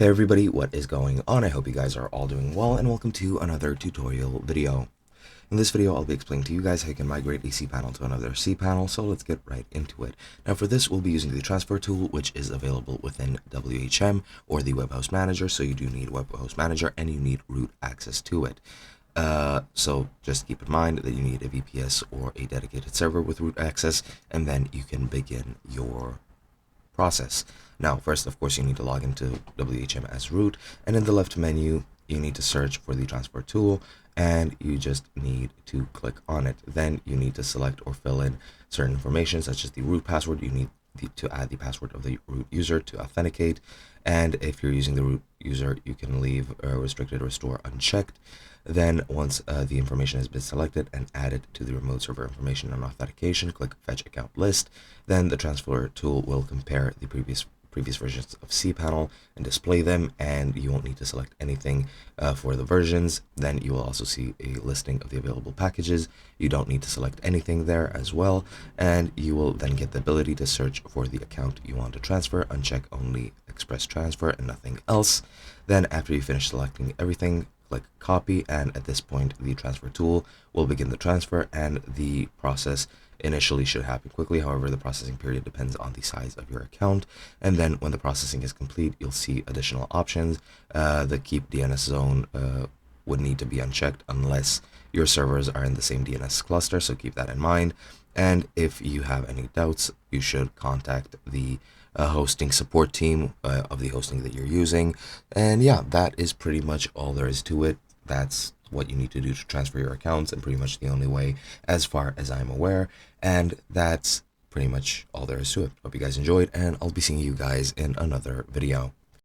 Hey everybody, what is going on? I hope you guys are all doing well and welcome to another tutorial video. In this video, I'll be explaining to you guys how you can migrate a cPanel to another cPanel, so let's get right into it. Now for this, we'll be using the transfer tool, which is available within WHM or the Web Host Manager, so you do need Web Host Manager and you need root access to it. So just keep in mind that you need a VPS or a dedicated server with root access, and then you can begin your process. Now, first, of course, you need to log into WHM as root, and in the left menu, you need to search for the transfer tool, and you just need to click on it. Then you need to select or fill in certain information, such as the root password. You need to add the password of the root user to authenticate, and if you're using the root user, you can leave restricted restore unchecked. Then once the information has been selected and added to the remote server information and authentication, click fetch account list. Then the transfer tool will compare the previous versions of cPanel and display them, and you won't need to select anything for the versions. Then you will also see a listing of the available packages. You don't need to select anything there as well, and you will then get the ability to search for the account you want to transfer, uncheck only express transfer and nothing else. Then after you finish selecting everything, click copy, and at this point the transfer tool will begin the transfer, and the process initially should happen quickly. However, the processing period depends on the size of your account, and then when the processing is complete, you'll see additional options. The keep DNS zone would need to be unchecked unless your servers are in the same DNS cluster, so keep that in mind. And if you have any doubts, you should contact the hosting support team of the hosting that you're using. And yeah, that is pretty much all there is to it. That's what you need to do to transfer your accounts, and pretty much the only way as far as I'm aware. And that's pretty much all there is to it. Hope you guys enjoyed, and I'll be seeing you guys in another video.